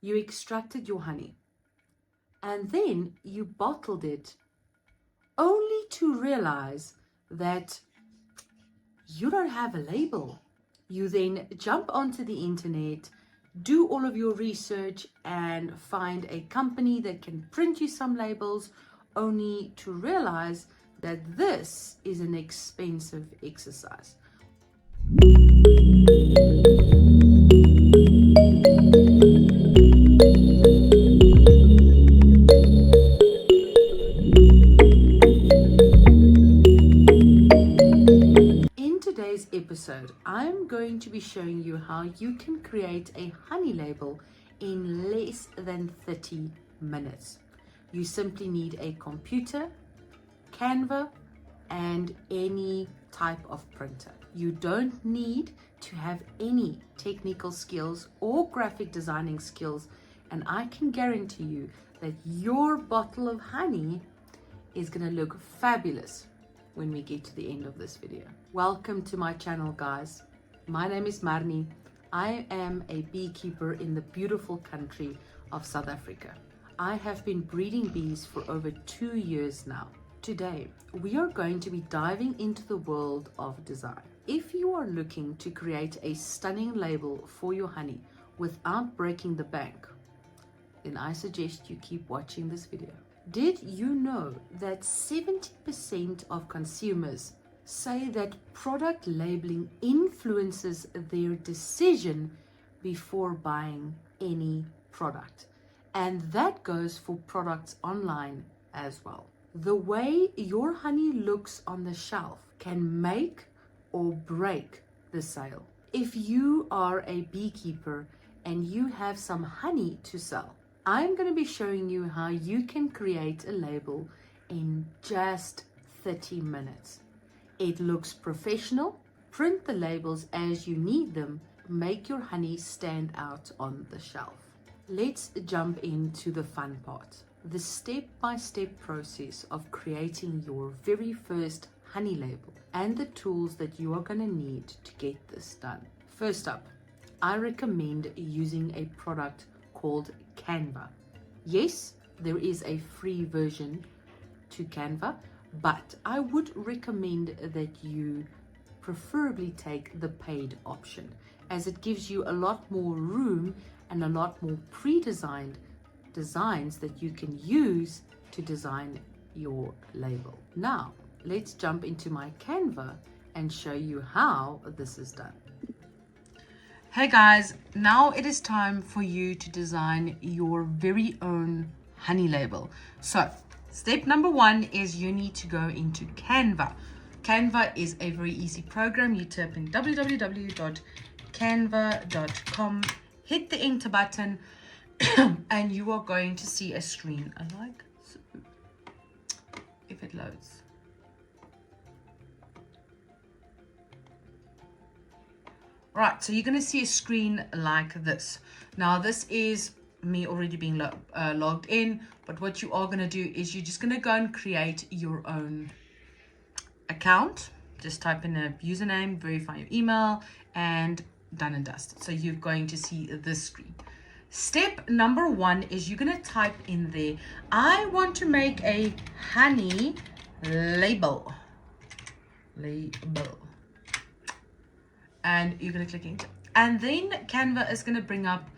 You extracted your honey and then you bottled it, only to realize that you don't have a label. You then jump onto the internet, do all of your research, and find a company that can print you some labels, only to realize that this is an expensive exercise. In today's episode, I'm going to be showing you how you can create a honey label in less than 30 minutes. You simply need a computer, Canva, and any type of printer. You don't need to have any technical skills or graphic designing skills, and I can guarantee you that your bottle of honey is going to look fabulous when we get to the end of this video. Welcome to my channel, guys. My name is Marnie. I am a beekeeper in the beautiful country of South Africa. I have been breeding bees for over 2 years now. Today, we are going to be diving into the world of design. If you are looking to create a stunning label for your honey without breaking the bank, then I suggest you keep watching this video. Did you know that 70% of consumers say that product labeling influences their decision before buying any product? And that goes for products online as well. The way your honey looks on the shelf can make or break the sale. If you are a beekeeper and you have some honey to sell, I'm going to be showing you how you can create a label in just 30 minutes. It looks professional. Print the labels as you need them. Make your honey stand out on the shelf. Let's jump into the fun part. The step-by-step process of creating your very first honey label and the tools that you are going to need to get this done. First up, I recommend using a product called Canva. Yes, there is a free version to Canva, but I would recommend that you preferably take the paid option, as it gives you a lot more room and a lot more pre-designed designs that you can use to design your label. Now, let's jump into my Canva and show you how this is done. Hey guys, now it is time for you to design your very own honey label. So, step number 1 is you need to go into Canva. Canva is a very easy program. You type in www.canva.com, hit the enter button, and you are going to see a screen. I like so, if it loads. Right, so you're going to see a screen like this. Now, this is me already being logged in, but what you are going to do is you're just going to go and create your own account. Just type in a username, verify your email, and done and dust. So you're going to see this screen. Step number 1 is you're going to type in there, I want to make a honey label. And you're going to click enter. And then Canva is going to bring up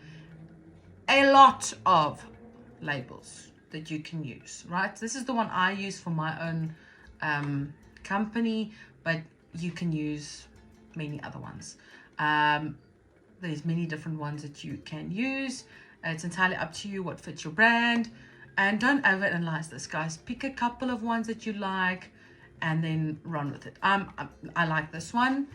a lot of labels that you can use, right? This is the one I use for my own company, but you can use many other ones. There's many different ones that you can use. It's entirely up to you what fits your brand. And don't overanalyze this, guys. Pick a couple of ones that you like and then run with it. I like this one.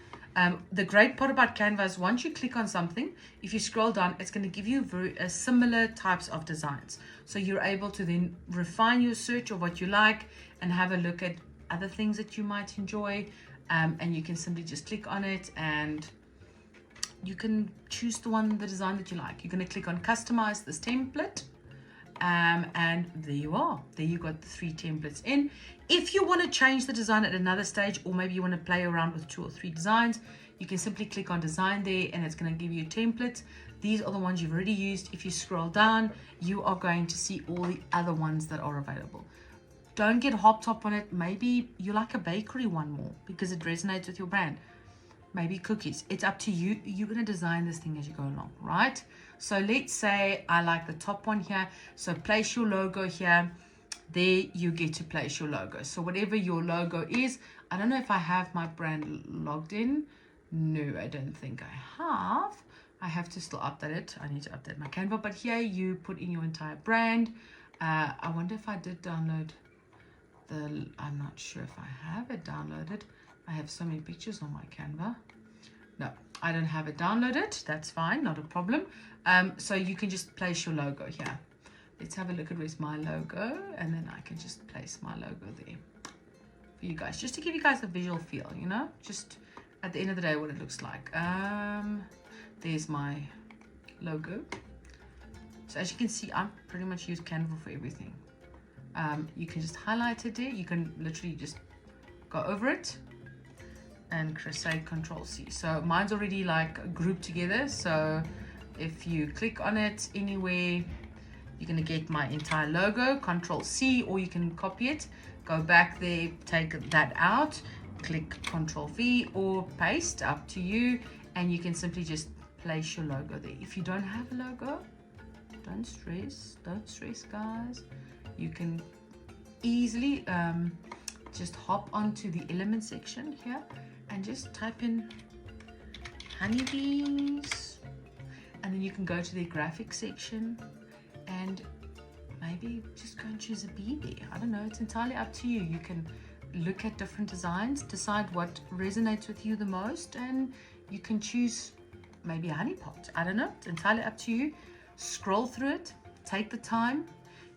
The great part about Canva is once you click on something, if you scroll down, it's going to give you very similar types of designs. So you're able to then refine your search of what you like and have a look at other things that you might enjoy. And you can simply just click on it and you can choose the design that you like. You're going to click on customize this template. And there you are. There you got the 3 templates in. If you want to change the design at another stage, or maybe you want to play around with 2 or 3 designs, you can simply click on design there and it's going to give you templates. These are the ones you've already used. If you scroll down, you are going to see all the other ones that are available. Don't get hopped up on it. Maybe you like a bakery one more because it resonates with your brand. Maybe cookies. It's up to you. You're going to design this thing as you go along, right? So let's say I like the top one here. So place your logo here. There you get to place your logo. So whatever your logo is, I don't know if I have my brand logged in. No, I don't think I have. I have to still update it. I need to update my Canva. But here you put in your entire brand. I wonder if I did download I'm not sure if I have it downloaded. I have so many pictures on my Canva. No, I don't have it downloaded. That's fine, not a problem. So you can just place your logo here. Let's have a look at where's my logo, and then I can just place my logo there for you guys, just to give you guys a visual feel, you know, just at the end of the day what it looks like. There's my logo. So as you can see, I pretty much use Canva for everything. You can just highlight it there. You can literally just go over it and say Control C. So mine's already like grouped together. So if you click on it anywhere, you're going to get my entire logo. Control C, or you can copy it, go back there, take that out, click Control V or paste, up to you, and you can simply just place your logo there. If you don't have a logo, don't stress guys. You can easily just hop onto the element section here and just type in honeybees, and then you can go to the graphic section and maybe just go and choose a bee there. I don't know, it's entirely up to you. You can look at different designs, decide what resonates with you the most, and you can choose maybe a honey pot. I don't know, it's entirely up to you. Scroll through it, take the time.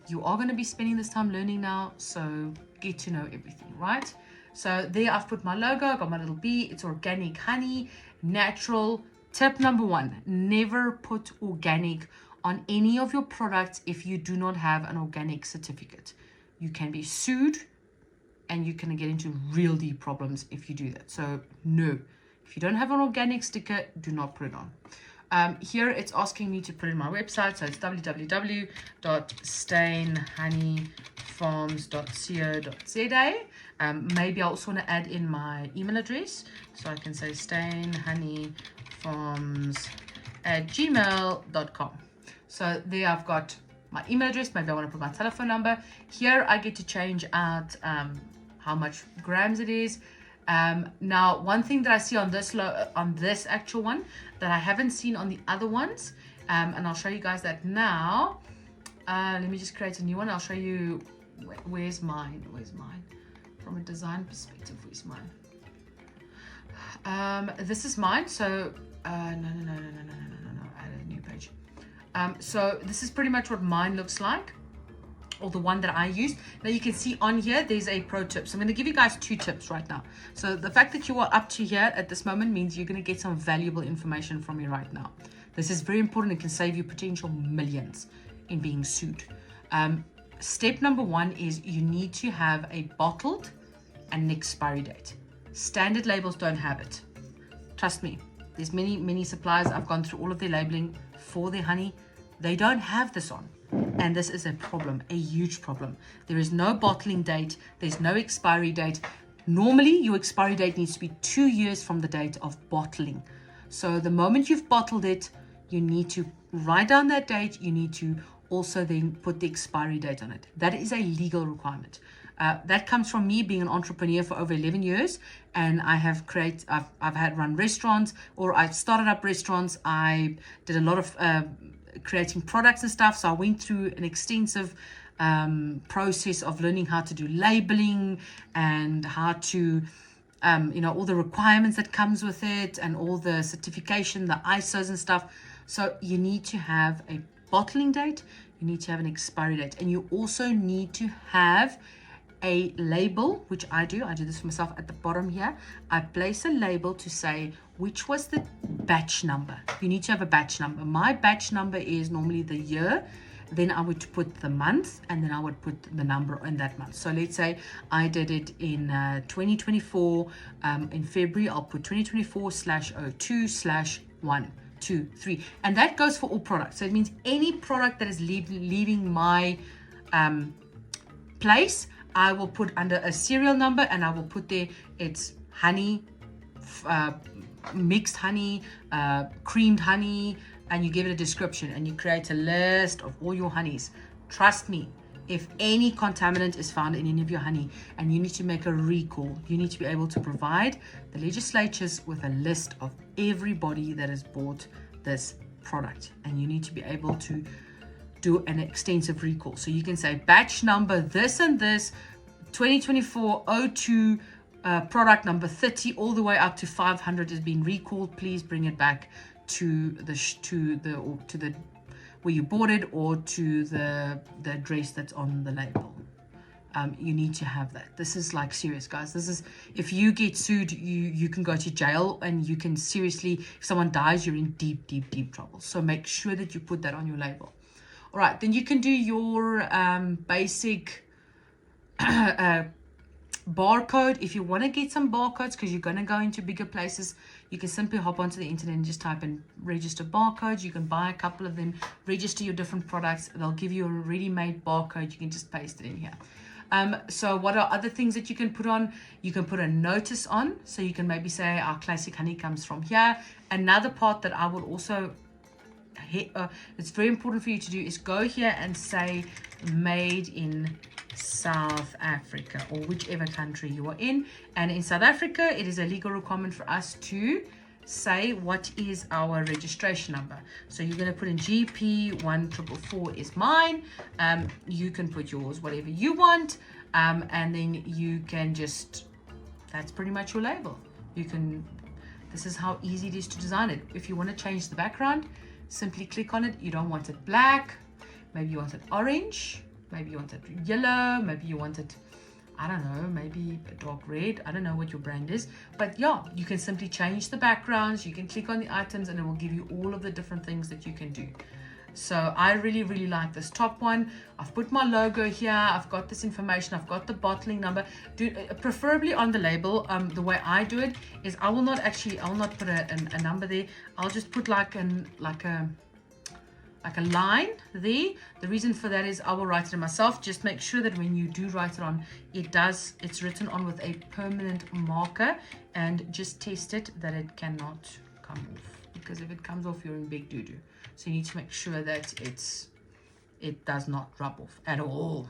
You are going to be spending this time learning now, so get to know everything, right? So there I've put my logo, I've got my little bee. It's organic honey, natural. Tip number 1, never put organic on any of your products if you do not have an organic certificate. You can be sued and you can get into real deep problems if you do that. So no, if you don't have an organic sticker, do not put it on. Here it's asking me to put in my website, so it's www.stainhoneyfarms.co.za. Maybe I also want to add in my email address, so I can say stainhoneyfarms@gmail.com. So there I've got my email address. Maybe I want to put my telephone number. Here I get to change out how much grams it is. Now, one thing that I see on this actual one that I haven't seen on the other ones, and I'll show you guys that now. Let me just create a new one. I'll show you where's mine. From a design perspective, where's mine? This is mine. So no, add a new page. So this is pretty much what mine looks like, or the one that I use. Now you can see on here there's a pro tip, so I'm going to give you guys 2 tips right now. So the fact that you are up to here at this moment means you're going to get some valuable information from me right now. This is very important. It can save you potential millions in being sued. Step number 1 is you need to have a bottled and an expiry date. Standard labels don't have it. Trust me, there's many suppliers. I've gone through all of their labeling for their honey. They don't have this on. And this is a problem, a huge problem. There is no bottling date. There's no expiry date. Normally, your expiry date needs to be 2 years from the date of bottling. So the moment you've bottled it, you need to write down that date. You need to also then put the expiry date on it. That is a legal requirement. That comes from me being an entrepreneur for over 11 years. And I have I've had run restaurants, or I've started up restaurants. I did a lot of creating products and stuff, so I went through an extensive process of learning how to do labeling and how to all the requirements that comes with it, and all the certification, the ISOs and stuff. So you need to have a bottling date, you need to have an expiry date, and you also need to have a label, which I do this for myself. At the bottom here, I place a label to say which was the batch number. You need to have a batch number. My batch number is normally the year, then I would put the month, and then I would put the number in that month. So let's say I did it in 2024, in February, I'll put 2024/02/1 2, 3. And that goes for all products. So it means any product that is leaving my place, I will put under a serial number, and I will put there it's honey, mixed honey, creamed honey, and you give it a description, and you create a list of all your honeys. Trust me, if any contaminant is found in any of your honey and you need to make a recall, you need to be able to provide the legislatures with a list of everybody that has bought this product, and you need to be able to do an extensive recall. So you can say batch number this and this, 2024-02, product number 30 all the way up to 500 has been recalled. Please bring it back to the where you bought it, or to the address that's on the label. You need to have that. This is like serious, guys. This is, if you get sued, you can go to jail, and you can seriously, if someone dies, you're in deep trouble. So make sure that you put that on your label. All right, then you can do your basic barcode. If you want to get some barcodes, because you're going to go into bigger places, you can simply hop onto the internet and just type in register barcodes. You can buy a couple of them, register your different products. They'll give you a ready-made barcode. You can just paste it in here. So what are other things that you can put on? You can put a notice on. So you can maybe say our classic honey comes from here. Another part that I will also it's very important for you to do is go here and say made in South Africa, or whichever country you are in. And in South Africa, it is a legal requirement for us to say what is our registration number. So you're going to put in GP1444 is mine. You can put yours, whatever you want, and then you can just, that's pretty much your label. You can, this is how easy it is to design it. If you want to change the background, simply click on it. You don't want it black, maybe you want it orange, maybe you want it yellow, maybe you want it, I don't know, maybe a dark red. I don't know what your brand is, but yeah, you can simply change the backgrounds. You can click on the items, and it will give you all of the different things that you can do. So I really like this top one. I've put my logo here. I've got this information. I've got the bottling number. Preferably on the label. The way I do it is I will not put a number there. I'll just put like a line there. The reason for that is I will write it myself. Just make sure that when you do write it on, it's written on with a permanent marker, and just test it that it cannot come off, because if it comes off, you're in big doo-doo. So you need to make sure that it does not rub off at all,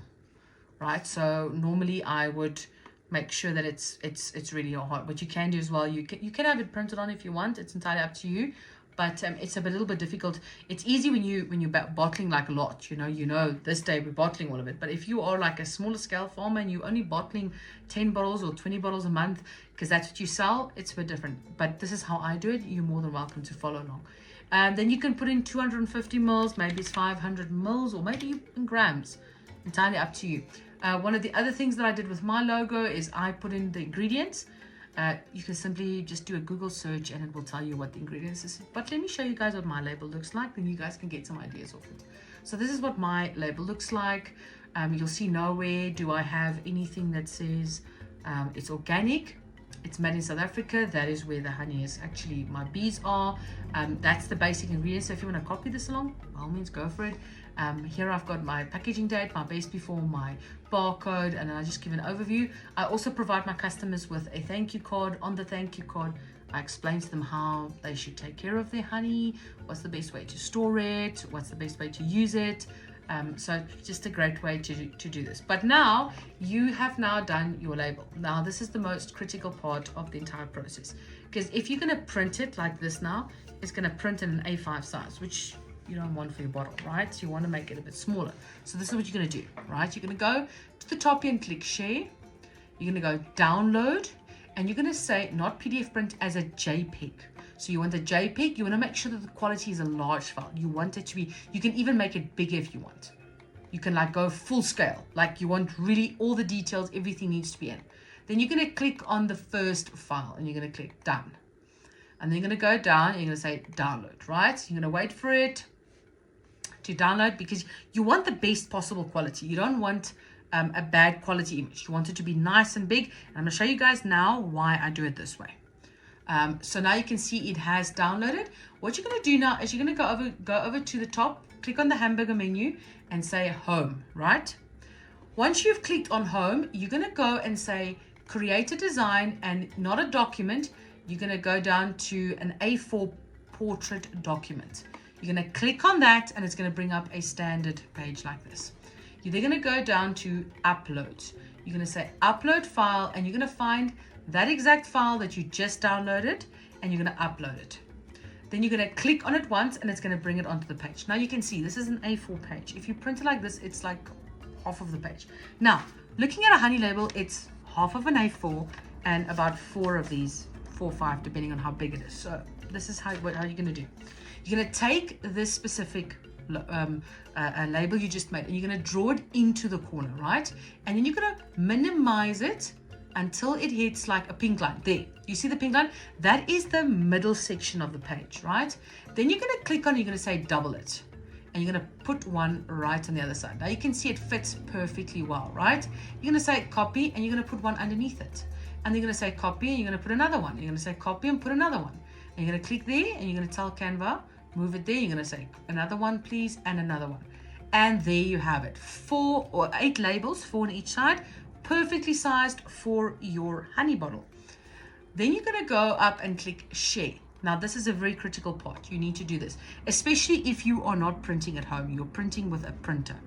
right? So normally I would make sure that it's really hard. What you can do as well, you can have it printed on if you want. It's entirely up to you. But it's a little bit difficult. It's easy when you're bottling like a lot, you know, this day we're bottling all of it. But if you are like a smaller scale farmer and you're only bottling 10 bottles or 20 bottles a month, because that's what you sell, it's a bit different. But this is how I do it. You're more than welcome to follow along. Then you can put in 250 mils, maybe it's 500 mils, or maybe in grams. Entirely up to you. One of the other things that I did with my logo is I put in the ingredients. You can simply just do a Google search and it will tell you what the ingredients is. But let me show you guys what my label looks like, then you guys can get some ideas of it. So this is what my label looks like. You'll see nowhere do I have anything that says it's organic, it's made in South Africa. That is where the honey is actually, my bees are. That's the basic ingredients. So if you want to copy this along, by all means go for it. Here I've got my packaging date, my best before, my barcode, and then I just give an overview. I also provide my customers with a thank you card. On the thank you card, I explain to them how they should take care of their honey, what's the best way to store it, what's the best way to use it. So just a great way to do this. But now you have now done your label. Now this is the most critical part of the entire process, because if you're going to print it like this, now it's going to print in an A5 size, which you don't want for your bottle, right? So you want to make it a bit smaller. So this is what you're going to do, right? You're going to go to the top here and click share. You're going to go download, and you're going to say not PDF print, as a JPEG. So you want a JPEG. You want to make sure that the quality is a large file. You want it to be, you can even make it bigger if you want. You can like go full scale, like you want really all the details, everything needs to be in. Then you're going to click on the first file and you're going to click done. And then you're going to go down and you're going to say download, right? You're going to wait for it to download, because you want the best possible quality. You don't want a bad quality image. You want it to be nice and big. And I'm going to show you guys now why I do it this way. So now you can see it has downloaded. What you're going to do now is you're going to go over to the top, click on the hamburger menu and say home, right? Once you've clicked on home, you're going to go and say create a design and not a document. You're going to go down to an A4 portrait document. You're going to click on that and it's going to bring up a standard page like this. You're then going to go down to uploads. You're going to say upload file and you're going to find that exact file that you just downloaded and you're going to upload it. Then you're going to click on it once and it's going to bring it onto the page. Now you can see this is an A4 page. If you print it like this, it's like half of the page. Now, looking at a honey label, it's half of an A4 and about 4 of these, 4 or 5, depending on how big it is. So this is how you're going to do. You're going to take this specific label you just made and you're going to draw it into the corner, right? And then you're going to minimize it until it hits like a pink line. There, you see the pink line? That is the middle section of the page, right? Then you're going to click on, you're going to say double it. And you're going to put one right on the other side. Now you can see it fits perfectly well, right? You're going to say copy and you're going to put one underneath it. And you're going to say copy and you're going to put another one. You're going to say copy and put another one. And you're going to click there and you're going to tell Canva, move it there. You're going to say another one, please, and another one. And there you have it. 4 or 8 labels, 4 on each side, perfectly sized for your honey bottle. Then you're going to go up and click share. Now, this is a very critical part. You need to do this, especially if you are not printing at home. You're printing with a printer,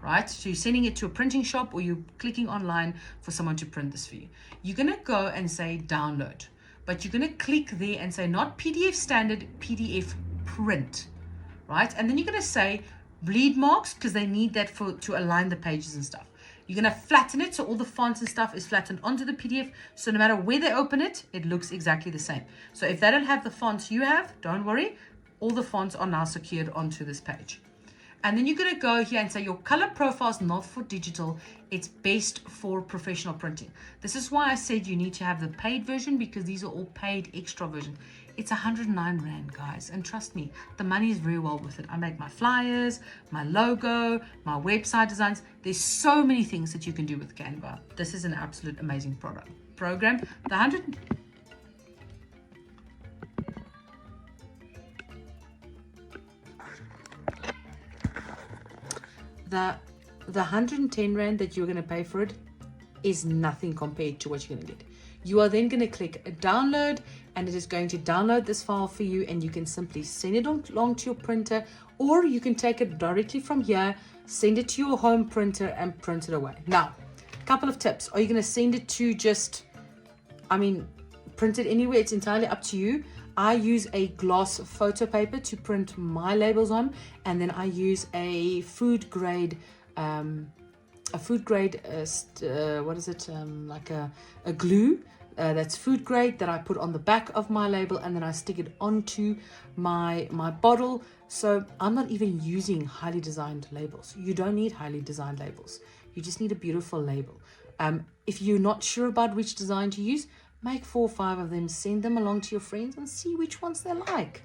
right? So you're sending it to a printing shop or you're clicking online for someone to print this for you. You're going to go and say download, but you're going to click there and say not PDF standard, PDF print, right? And then you're going to say bleed marks because they need that to align the pages and stuff. You're going to flatten it so all the fonts and stuff is flattened onto the PDF. So no matter where they open it, it looks exactly the same. So if they don't have the fonts you have, don't worry. All the fonts are now secured onto this page. And then you're going to go here and say your color profile is not for digital. It's best for professional printing. This is why I said you need to have the paid version because these are all paid extra version. It's 109 Rand, guys. And trust me, the money is very well worth it. I make my flyers, my logo, my website designs. There's so many things that you can do with Canva. This is an absolute amazing program. The 110 Rand that you're going to pay for it is nothing compared to what you're going to get. You are then going to click download and it is going to download this file for you and you can simply send it along to your printer or you can take it directly from here, send it to your home printer and print it away. Now, a couple of tips. Are you going to send it to print it anywhere? It's entirely up to you. I use a gloss photo paper to print my labels on, and then I use a food grade, like a glue that's food grade that I put on the back of my label, and then I stick it onto my bottle. So I'm not even using highly designed labels. You don't need highly designed labels. You just need a beautiful label. If you're not sure about which design to use, make 4 or 5 of them, send them along to your friends and see which ones they like.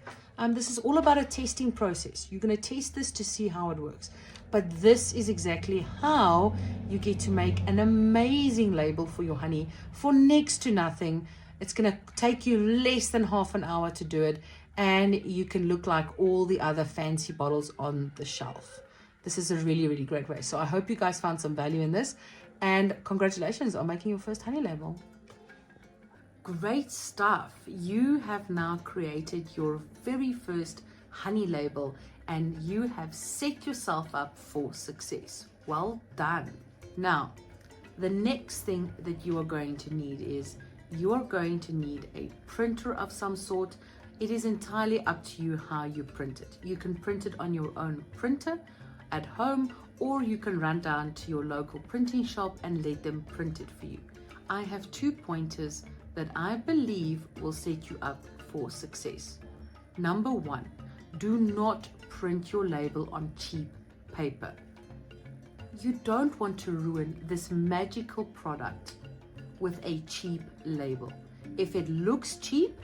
This is all about a testing process. You're going to test this to see how it works. But this is exactly how you get to make an amazing label for your honey for next to nothing. It's going to take you less than half an hour to do it, and you can look like all the other fancy bottles on the shelf. This is a really, really great way. So I hope you guys found some value in this, and congratulations on making your first honey label. Great stuff. You have now created your very first honey label and you have set yourself up for success. Well done. Now, the next thing that you are going to need is you are going to need a printer of some sort. It is entirely up to you how you print it. You can print it on your own printer at home, or you can run down to your local printing shop and let them print it for you. I have 2 pointers that I believe will set you up for success. Number 1, do not print your label on cheap paper. You don't want to ruin this magical product with a cheap label. If it looks cheap,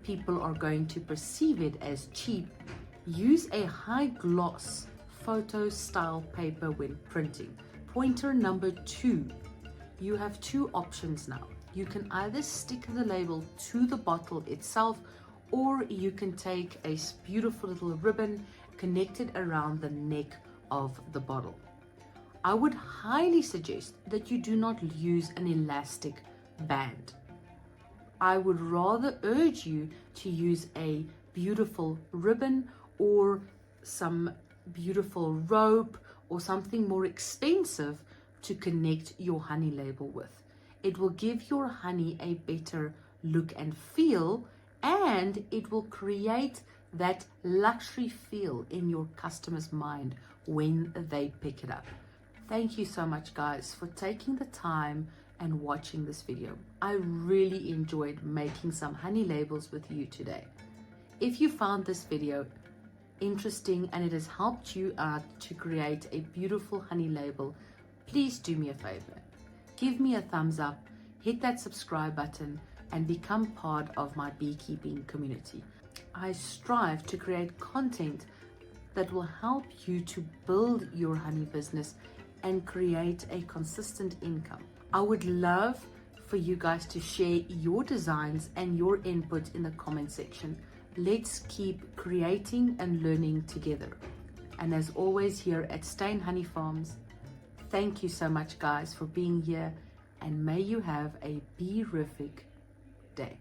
people are going to perceive it as cheap. Use a high gloss photo style paper when printing. Pointer number 2, you have 2 options now. You can either stick the label to the bottle itself, or you can take a beautiful little ribbon, connect it around the neck of the bottle. I would highly suggest that you do not use an elastic band. I would rather urge you to use a beautiful ribbon or some beautiful rope or something more expensive to connect your honey label with. It will give your honey a better look and feel, and it will create that luxury feel in your customer's mind when they pick it up. Thank you so much, guys, for taking the time and watching this video. I really enjoyed making some honey labels with you today. If you found this video interesting and it has helped you out to create a beautiful honey label, please do me a favor. Give me a thumbs up, hit that subscribe button, and become part of my beekeeping community. I strive to create content that will help you to build your honey business and create a consistent income. I would love for you guys to share your designs and your input in the comment section. Let's keep creating and learning together. And as always, here at Stain Honey Farms, thank you so much, guys, for being here, and may you have a bee-rific day.